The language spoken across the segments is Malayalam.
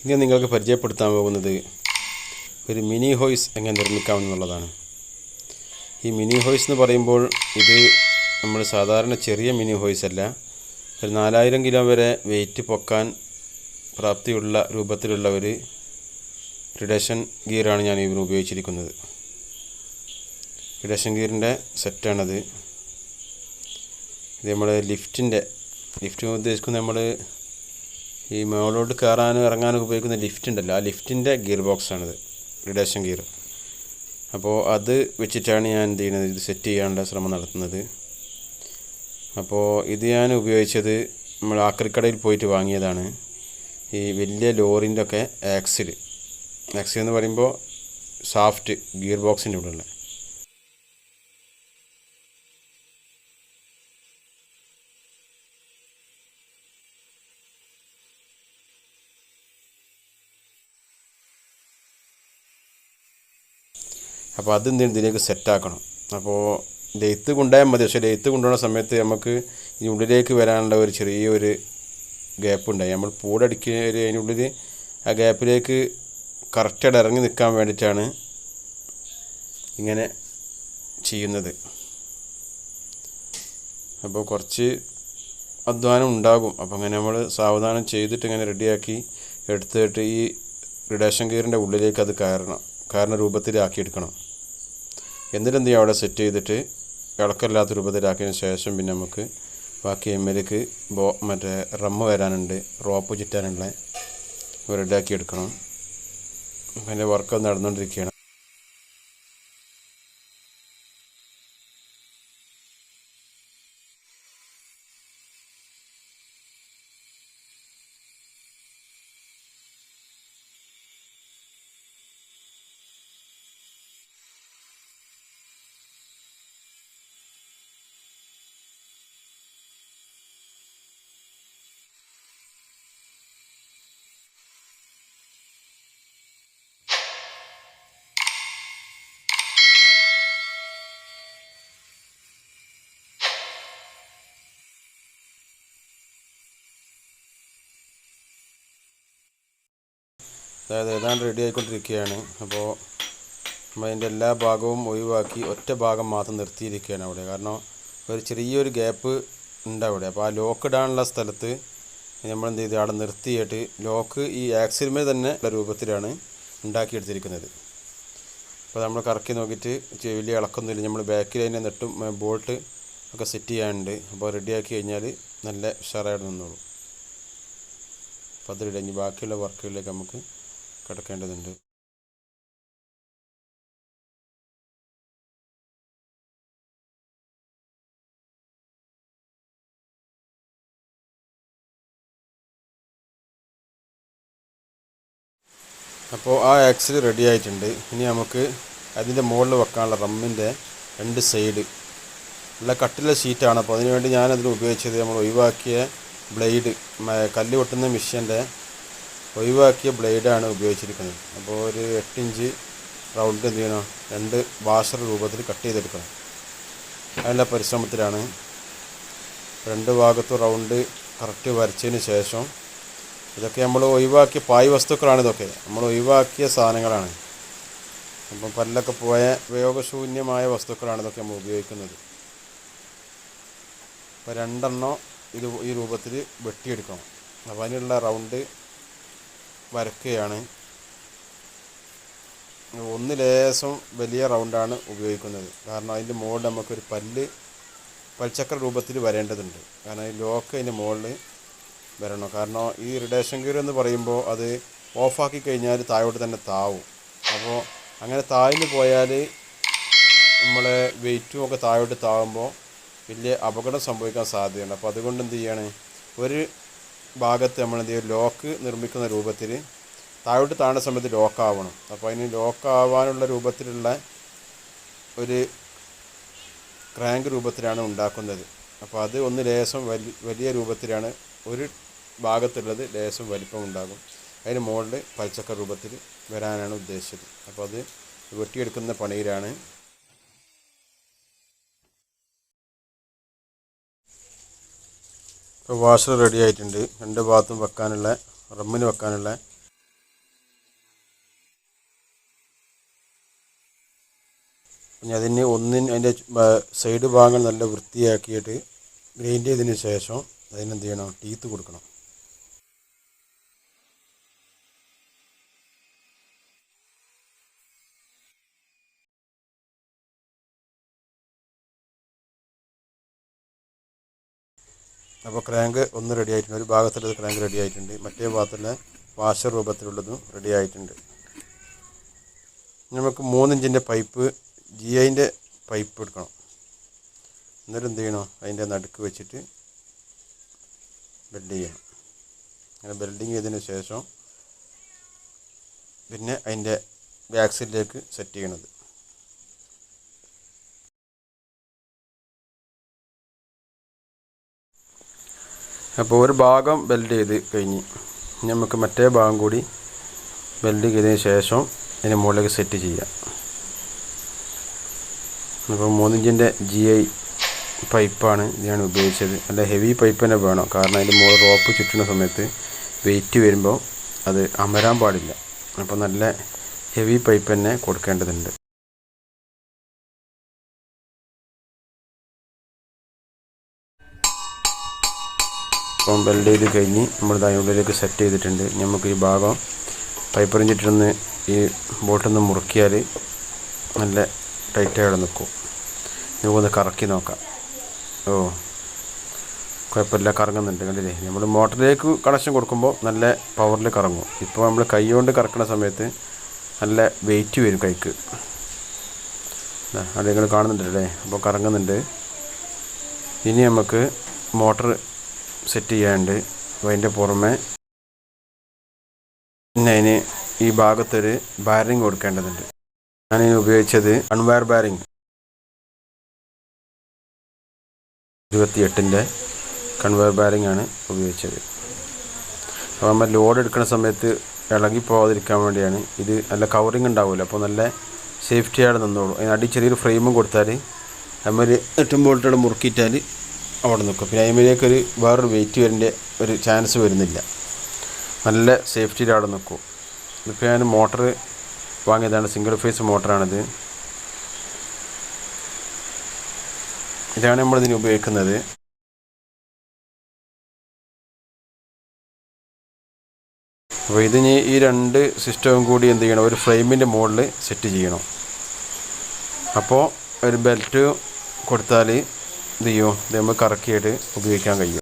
ഇനി നിങ്ങൾക്ക് പരിചയപ്പെടുത്താൻ പോകുന്നത് ഒരു മിനി ഹോയ്സ് എങ്ങനെ നിർമ്മിക്കാമെന്നുള്ളതാണ്. ഈ മിനി ഹോയ്സ് എന്ന് പറയുമ്പോൾ ഇത് നമ്മൾ സാധാരണ ചെറിയ മിനി ഹോയ്സ് അല്ല, ഒരു 4000 കിലോ വരെ വെയിറ്റ് പൊക്കാൻ പ്രാപ്തിയുള്ള രൂപത്തിലുള്ള ഒരു റിഡക്ഷൻ ഗിയറാണ് ഞാൻ ഇതിന് ഉപയോഗിച്ചിരിക്കുന്നത്. റിഡക്ഷൻ ഗിയറിൻ്റെ സെറ്റാണത്. ഇത് നമ്മൾ ലിഫ്റ്റ് ഉദ്ദേശിക്കുന്നത് നമ്മൾ ഈ മുകളിലോട്ട് കയറാനും ഇറങ്ങാനും ഉപയോഗിക്കുന്ന ലിഫ്റ്റ് ഉണ്ടല്ലോ, ആ ലിഫ്റ്റിൻ്റെ ഗിയർ ബോക്സാണിത്, റിഡക്ഷൻ ഗിയർ. അപ്പോൾ അത് വെച്ചിട്ടാണ് ഞാൻ എന്ത് ചെയ്യുന്നത്, ഇത് സെറ്റ് ചെയ്യാനുള്ള ശ്രമം നടത്തുന്നത്. അപ്പോൾ ഇത് ഞാൻ ഉപയോഗിച്ചത് നമ്മൾ ആക്രിക്കടയിൽ പോയിട്ട് വാങ്ങിയതാണ്. ഈ വലിയ ലോറിൻ്റെ ഒക്കെ ആക്സിൽ എന്ന് പറയുമ്പോൾ ഷാഫ്റ്റ് ഗിയർ ബോക്സിൻ്റെ ഉള്ളിലുള്ള. അപ്പോൾ അത് ഇതിലേക്ക് സെറ്റാക്കണം. അപ്പോൾ ലെയ്ത്ത് കൊണ്ടുപോയാൽ മതി, പക്ഷേ ലെയ്ത്ത് കൊണ്ടുപോകുന്ന സമയത്ത് നമുക്ക് ഈ ഉള്ളിലേക്ക് വരാനുള്ള ഒരു ചെറിയൊരു ഗ്യാപ്പ് ഉണ്ടായി. നമ്മൾ പൂടടിക്കുക അതിനുള്ളിൽ ആ ഗ്യാപ്പിലേക്ക് കറക്റ്റായിട്ട് ഇറങ്ങി നിൽക്കാൻ വേണ്ടിയിട്ടാണ് ഇങ്ങനെ ചെയ്യുന്നത്. അപ്പോൾ കുറച്ച് അധ്വാനം ഉണ്ടാകും. അപ്പോൾ അങ്ങനെ നമ്മൾ സാവധാനം ചെയ്തിട്ട് ഇങ്ങനെ റെഡിയാക്കി എടുത്തിട്ട് ഈ റിഡക്ഷൻ ഗിയറിൻ്റെ ഉള്ളിലേക്ക് അത് കയറുന്ന രൂപത്തിലാക്കിയെടുക്കണം. എന്നിട്ട് എന്ത് ചെയ്യും, അവിടെ സെറ്റ് ചെയ്തിട്ട് ഇളക്കമില്ലാത്ത രൂപത്തിലാക്കിയതിന് ശേഷം പിന്നെ നമുക്ക് ബാക്കി എമ്മലേക്ക് മറ്റേ റമ്മ് വരാനുണ്ട്, റോപ്പ് ചുറ്റാനുള്ള റെഡിയാക്കി എടുക്കണം. അതിൻ്റെ വർക്ക് നടന്നുകൊണ്ടിരിക്കുകയാണ്. അതായത് ഏതാണ്ട് റെഡി ആയിക്കൊണ്ടിരിക്കുകയാണ്. അപ്പോൾ നമ്മൾ അതിൻ്റെ എല്ലാ ഭാഗവും ഒഴിവാക്കി ഒറ്റ ഭാഗം മാത്രം നിർത്തിയിരിക്കുകയാണ് അവിടെ. കാരണം ഒരു ചെറിയൊരു ഗ്യാപ്പ് ഉണ്ട് അവിടെ. അപ്പോൾ ആ ലോക്ക് ഇടാനുള്ള സ്ഥലത്ത് നമ്മൾ എന്ത് ചെയ്ത് അവിടെ നിർത്തിയിട്ട് ലോക്ക് ഈ ആക്സിലുമേ തന്നെ ഉള്ള രൂപത്തിലാണ് ഉണ്ടാക്കിയെടുത്തിരിക്കുന്നത്. അപ്പോൾ നമ്മൾ കറക്കി നോക്കിയിട്ട് വലിയ ഇളക്കൊന്നുമില്ല. നമ്മൾ ബാക്കിൽ അതിനെ നെട്ടും ബോൾട്ട് ഒക്കെ സെറ്റ് ചെയ്യാനുണ്ട്. അപ്പോൾ റെഡിയാക്കി കഴിഞ്ഞാൽ നല്ല ഉഷാറായിട്ട് നിന്നോളൂ. അപ്പോൾ അത് ഇനി ബാക്കിയുള്ള വർക്കുകളിലേക്ക് നമുക്ക് കിടക്കേണ്ടതുണ്ട്. അപ്പോൾ ആ ആക്സിൽ റെഡി ആയിട്ടുണ്ട്. ഇനി നമുക്ക് അതിൻ്റെ മുകളിൽ വെക്കാനുള്ള റമ്മിൻ്റെ 2 സൈഡ് ഉള്ള കട്ടിലുള്ള ഷീറ്റാണ്. അപ്പോൾ അതിനുവേണ്ടി ഞാനതിൽ ഉപയോഗിച്ചത് നമ്മൾ ഒഴിവാക്കിയ ബ്ലേഡ്, കല്ല് കൊട്ടുന്ന മെഷീൻ്റെ ഒഴിവാക്കിയ ബ്ലേഡാണ് ഉപയോഗിച്ചിരിക്കുന്നത്. അപ്പോൾ ഒരു 8 ഇഞ്ച് റൗണ്ട് എന്ത് ചെയ്യണം, 2 വാഷർ രൂപത്തിൽ കട്ട് ചെയ്തെടുക്കണം. അതിനുള്ള പരിശ്രമത്തിലാണ്. 2 ഭാഗത്തും റൗണ്ട് കറക്റ്റ് വരച്ചതിന് ശേഷം ഇതൊക്കെ നമ്മൾ ഒഴിവാക്കിയ പായ് വസ്തുക്കളാണ്. ഇതൊക്കെ നമ്മൾ ഒഴിവാക്കിയ സാധനങ്ങളാണ്. അപ്പം പല്ലൊക്കെ പോയ ഉപയോഗശൂന്യമായ വസ്തുക്കളാണ് ഇതൊക്കെ നമ്മൾ ഉപയോഗിക്കുന്നത്. അപ്പോൾ 2 എണ്ണം ഇത് ഈ രൂപത്തിൽ വെട്ടിയെടുക്കണം. അപ്പോൾ അതിനുള്ള റൗണ്ട് വരക്കുകയാണ്. 1 ലേശം വലിയ റൗണ്ടാണ് ഉപയോഗിക്കുന്നത്. കാരണം അതിൻ്റെ മുകളിൽ നമുക്കൊരു പൽച്ചക്ര രൂപത്തിൽ വരേണ്ടതുണ്ട്. കാരണം ഈ ലോക്ക് അതിൻ്റെ മുകളിൽ വരണം. കാരണം ഈ റിഡക്ഷൻ ഗിയർ എന്ന് പറയുമ്പോൾ അത് ഓഫാക്കി കഴിഞ്ഞാൽ താഴോട്ട് തന്നെ താവും. അപ്പോൾ അങ്ങനെ താഴ്ന്നു പോയാൽ നമ്മളെ വെയിറ്റും ഒക്കെ താഴോട്ട് താവുമ്പോൾ വലിയ അപകടം സംഭവിക്കാൻ സാധ്യതയുണ്ട്. അപ്പോൾ അതുകൊണ്ട് എന്ത് ചെയ്യാണ്, ഒരു ഭാഗത്ത് നമ്മൾ എന്ത് ചെയ്യും, ലോക്ക് നിർമ്മിക്കുന്ന രൂപത്തിൽ താഴോട്ട് താഴുന്ന സമയത്ത് ലോക്കാവണം. അപ്പോൾ അതിന് ലോക്കാവാനുള്ള രൂപത്തിലുള്ള ഒരു ക്രാങ്ക് രൂപത്തിലാണ് ഉണ്ടാക്കുന്നത്. അപ്പോൾ അത് 1 ലേശം വലിയ രൂപത്തിലാണ്, ഒരു ഭാഗത്തുള്ളത് ലേശം വലിപ്പം ഉണ്ടാകും. അതിന് മുകളിൽ പൽച്ചക്ക രൂപത്തിൽ വരാനാണ് ഉദ്ദേശിച്ചത്. അപ്പോൾ അത് വെട്ടിയെടുക്കുന്ന പണിയിലാണ്. ഇപ്പോൾ വാഷർ റെഡി ആയിട്ടുണ്ട്. 2 ഭാഗത്തും വെക്കാനുള്ള, റമ്മിന് വെക്കാനുള്ള ഇനി അതിന് അതിൻ്റെ സൈഡ് ഭാഗങ്ങൾ നല്ല വൃത്തിയാക്കിയിട്ട് ഗ്രൈൻഡ് ചെയ്തതിന് ശേഷം അതിനെന്ത് ചെയ്യണം, ടീത്ത് കൊടുക്കണം. അപ്പോൾ ക്രാങ്ക് ഒന്ന് റെഡി ആയിട്ടുണ്ട്. ഒരു ഭാഗത്തുള്ളത് ക്രാങ്ക് റെഡി ആയിട്ടുണ്ട്, മറ്റേ ഭാഗത്തുള്ള വാഷർ രൂപത്തിലുള്ളതും റെഡി ആയിട്ടുണ്ട്. നമുക്ക് 3 ഇഞ്ചിൻ്റെ പൈപ്പ് GIൻ്റെ പൈപ്പ് എടുക്കണം. എന്നിട്ട് എന്ത് ചെയ്യണം, അതിൻ്റെ നടുക്ക് വെച്ചിട്ട് ബെൽഡ് ചെയ്യണം. അങ്ങനെ ബെൽഡിങ് ചെയ്തതിന് ശേഷം പിന്നെ അതിൻ്റെ ബാക്ക് സൈഡിലേക്ക് സെറ്റ് ചെയ്യണത്. അപ്പോൾ ഒരു ഭാഗം ബെൽഡ് ചെയ്ത് കഴിഞ്ഞ് നമുക്ക് മറ്റേ ഭാഗം കൂടി ബെൽഡ് ചെയ്തതിന് ശേഷം അതിന് മുകളിലേക്ക് സെറ്റ് ചെയ്യാം. അപ്പോൾ 3 ഇഞ്ചിൻ്റെ GI പൈപ്പാണ് ഞാൻ ഉപയോഗിച്ചത്. നല്ല ഹെവി പൈപ്പ് തന്നെ വേണം, കാരണം അതിൻ്റെ മുകളിൽ റോപ്പ് ചുറ്റുന്ന സമയത്ത് വെയിറ്റ് വരുമ്പോൾ അത് അമരാൻ പാടില്ല. അപ്പോൾ നല്ല ഹെവി പൈപ്പ് തന്നെ കൊടുക്കേണ്ടതുണ്ട്. അപ്പം ബെൽഡ് ചെയ്ത് കഴിഞ്ഞ് നമ്മൾ അതിനുള്ളിലേക്ക് സെറ്റ് ചെയ്തിട്ടുണ്ട്. നമുക്ക് ഈ ഭാഗം പൈപ്പ് റിഞ്ചിട്ടൊന്ന് ഈ ബോട്ടൊന്ന് മുറുക്കിയാൽ നല്ല ടൈറ്റായിട്ട് നിൽക്കും. നമുക്കൊന്ന് കറക്കി നോക്കാം. കുഴപ്പമില്ല, കറങ്ങുന്നുണ്ട്. കണ്ടില്ലേ, നമ്മൾ മോട്ടറിലേക്ക് കണക്ഷൻ കൊടുക്കുമ്പോൾ നല്ല പവറിൽ കറങ്ങും. ഇപ്പോൾ നമ്മൾ കൈ കൊണ്ട് കറക്കുന്ന സമയത്ത് നല്ല വെയിറ്റ് വരും കൈക്ക്. അത് നിങ്ങൾ കാണുന്നുണ്ടല്ലേ, അപ്പോൾ കറങ്ങുന്നുണ്ട്. ഇനി നമുക്ക് മോട്ടർ സെറ്റ് ചെയ്യാനുണ്ട്. അപ്പോൾ അതിൻ്റെ പുറമെ പിന്നെ അതിന് ഈ ഭാഗത്തൊരു ബാരിങ് കൊടുക്കേണ്ടതുണ്ട്. ഞാനിതിന് ഉപയോഗിച്ചത് അൺവയർ ബാരിങ് 28ൻ്റെ കൺവെയർ ബാരിങ് ആണ് ഉപയോഗിച്ചത്. അപ്പോൾ നമ്മൾ ലോഡ് എടുക്കുന്ന സമയത്ത് ഇളകി പോകാതിരിക്കാൻ വേണ്ടിയാണ് ഇത്. നല്ല കവറിങ് ഉണ്ടാവില്ല, അപ്പോൾ നല്ല സേഫ്റ്റിയായിട്ട് നിന്നോളൂ. അതിന് അടി ചെറിയൊരു ഫ്രെയിമും കൊടുത്താൽ നമ്മൾ 8 ബോൾട്ടോടെ മുറുക്കിയിട്ടാൽ അവിടെ നിൽക്കും. പിന്നെ അതിലേക്ക് വേറൊരു വെയിറ്റ് വരേണ്ട ഒരു ചാൻസ് വരുന്നില്ല. നല്ല സേഫ്റ്റിയിൽ അവിടെ നിൽക്കും. ഇപ്പോൾ ഞാൻ മോട്ടർ വാങ്ങിയതാണ്, സിംഗിൾ ഫേസ് മോട്ടറാണിത്. ഇതാണ് നമ്മളിതിന് ഉപയോഗിക്കുന്നത്. അപ്പോൾ ഇതിന് ഈ 2 സിസ്റ്റവും കൂടി എന്ത് ചെയ്യണം, ഒരു ഫ്രെയിമിൻ്റെ മുകളിൽ സെറ്റ് ചെയ്യണം. അപ്പോൾ ഒരു ബെൽറ്റ് കൊടുത്താൽ എന്ത് ചെയ്യും, ഇത് നമുക്ക് കറക്കിയിട്ട് ഉപയോഗിക്കാൻ കഴിയും.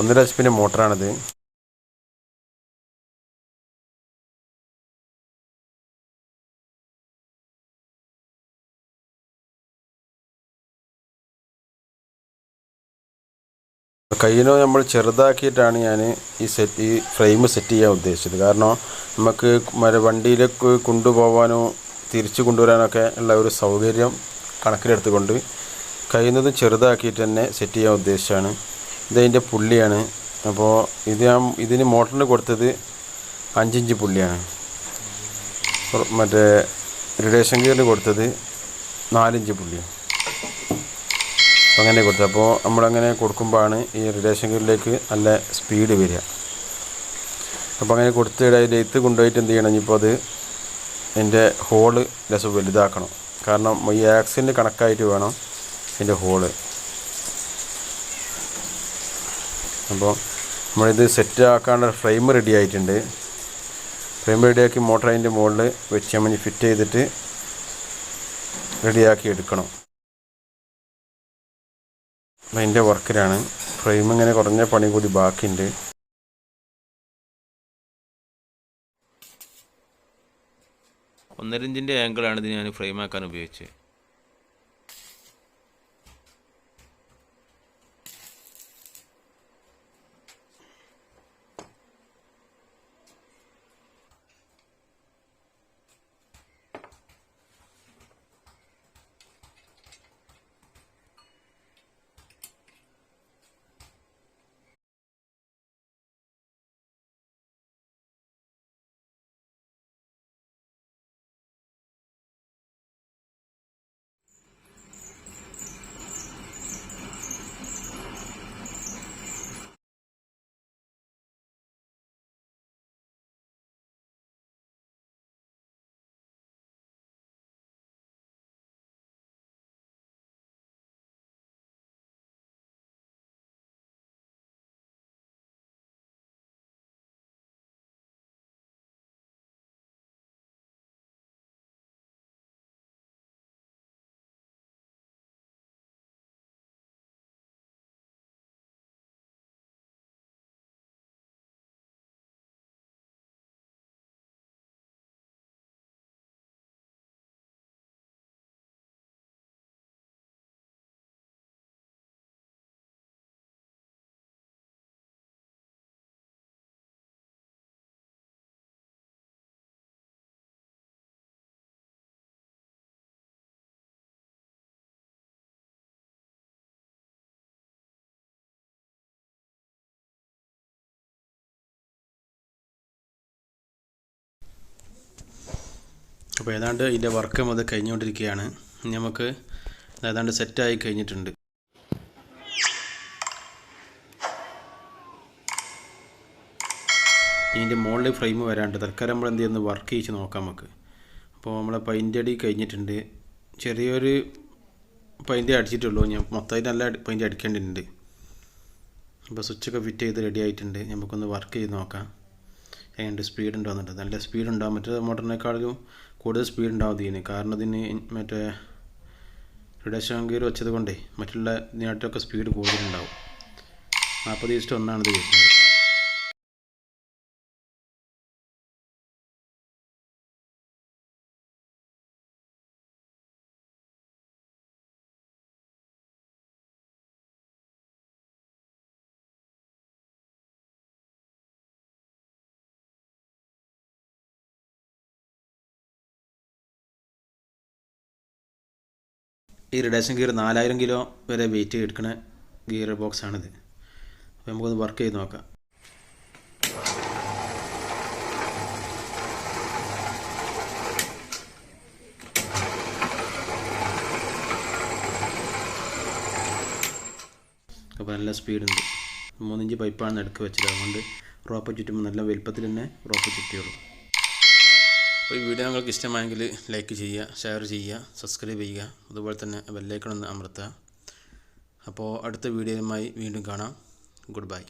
ഒന്നര HP മോട്ടറാണിത്. കയ്യിനോ നമ്മൾ ചെറുതാക്കിയിട്ടാണ് ഞാൻ ഈ ഫ്രെയിം സെറ്റ് ചെയ്യാൻ ഉദ്ദേശിച്ചത്. കാരണം നമുക്ക് വണ്ടിയിലേക്ക് കൊണ്ടുപോകാനോ തിരിച്ചു കൊണ്ടുവരാനൊക്കെ ഉള്ള ഒരു സൗകര്യം കണക്കിലെടുത്തുകൊണ്ട് കഴിയുന്നതും ചെറുതാക്കിയിട്ട് തന്നെ സെറ്റ് ചെയ്യാൻ ഉദ്ദേശിച്ചാണ്. ഇതതിൻ്റെ പുള്ളിയാണ്. അപ്പോൾ ഇതിന് മോട്ടറിന് കൊടുത്തത് 5 ഇഞ്ച് പുള്ളിയാണ്. മറ്റേ റിഡേഷൻ ഗിയറിന് കൊടുത്തത് 4 ഇഞ്ച് പുള്ളിയാണ്. അങ്ങനെ കൊടുത്തത്. അപ്പോൾ നമ്മളങ്ങനെ കൊടുക്കുമ്പോഴാണ് ഈ റിഡേഷൻ ഗിയറിലേക്ക് നല്ല സ്പീഡ് വരിക. അപ്പോൾ അങ്ങനെ കൊടുത്ത് ലെയ്ത്ത് കൊണ്ടുപോയിട്ട് എന്ത് ചെയ്യണം, ഇപ്പോൾ അത് എൻ്റെ ഹോള് ലെസ് വലുതാക്കണം. കാരണം ഈ ആക്സിലിന് കണക്കായിട്ട് വേണം എൻ്റെ ഹോള്. അപ്പോൾ നമ്മളിത് സെറ്റ് ആക്കാനുള്ള ഫ്രെയിം റെഡി ആയിട്ടുണ്ട്. ഫ്രെയിം റെഡിയാക്കി മോട്ടർ അതിൻ്റെ മുകളിൽ വെച്ച് നമ്മൾ ഫിറ്റ് ചെയ്തിട്ട് റെഡിയാക്കി എടുക്കണം. അതിൻ്റെ വർക്കിലാണ്. ഫ്രെയിം ഇങ്ങനെ കുറഞ്ഞ പണി കൂടി ബാക്കിയുണ്ട്. 1.5 ഇഞ്ചിൻ്റെ ആംഗിളാണ് ഇത് ഞാൻ ഫ്രെയിം ആക്കാൻ ഉപയോഗിച്ചത്. അപ്പോൾ ഏതാണ്ട് ഇതിൻ്റെ വർക്ക് അത് കഴിഞ്ഞുകൊണ്ടിരിക്കുകയാണ്. നമുക്ക് ഏതാണ്ട് സെറ്റായി കഴിഞ്ഞിട്ടുണ്ട്. ഇതിൻ്റെ മുകളിൽ ഫ്രെയിം വരാണ്ട് തൽക്കാലം നമ്മൾ എന്ത് ചെയ്യുന്നു വർക്ക് ചെയ്ത് നോക്കാം നമുക്ക്. അപ്പോൾ നമ്മളെ പെയിൻ്റ് അടി കഴിഞ്ഞിട്ടുണ്ട്. ചെറിയൊരു പെയിൻ്റ് അടിച്ചിട്ടുള്ളൂ. ഞാൻ മൊത്തമായിട്ട് നല്ല പെയിൻ്റ് അടിക്കേണ്ടതുണ്ട്. അപ്പോൾ സ്വിച്ചൊക്കെ ഫിറ്റ് ചെയ്ത് റെഡി ആയിട്ടുണ്ട്. നമുക്കൊന്ന് വർക്ക് ചെയ്ത് നോക്കാം എങ്ങനെയുണ്ട്, സ്പീഡ് ഉണ്ടാകുന്നുണ്ട്. നല്ല സ്പീഡ് ഉണ്ടാകും. മറ്റേ മോട്ടറിനേക്കാളും കൂടുതൽ സ്പീഡ് ഉണ്ടാവും ഇതിന്. കാരണം ഇതിന് മറ്റേ റിഡക്ഷൻ ഗിയർ വെച്ചത് കൊണ്ടേ മറ്റുള്ള ഇതിനായിട്ടൊക്കെ സ്പീഡ് കൂടുതലുണ്ടാവും. 40:1 ഇത് വരുന്നത്. ഈ റിഡക്ഷൻ ഗിയർ 4000 കിലോ വരെ വെയിറ്റ് എടുക്കുന്ന ഗിയർ ബോക്സാണിത്. അപ്പോൾ നമുക്കൊന്ന് വർക്ക് ചെയ്ത് നോക്കാം. അപ്പോൾ നല്ല സ്പീഡുണ്ട്. 3 ഇഞ്ച് പൈപ്പാണ് നടുക്ക് വെച്ചത്. അതുകൊണ്ട് റോപ്പ് ചുറ്റുമ്പോൾ നല്ല വലുപ്പത്തിൽ തന്നെ റോപ്പ് ചുറ്റിയുള്ളൂ. അപ്പോൾ ഈ വീഡിയോ നിങ്ങൾക്ക് ഇഷ്ടമായെങ്കിൽ ലൈക്ക് ചെയ്യുക, ഷെയർ ചെയ്യുക, സബ്സ്ക്രൈബ് ചെയ്യുക. അതുപോലെ തന്നെ ബെല്ലൈക്കൺ ഒന്ന് അമർത്തുക. അപ്പോൾ അടുത്ത വീഡിയോയുമായി വീണ്ടും കാണാം. Good bye.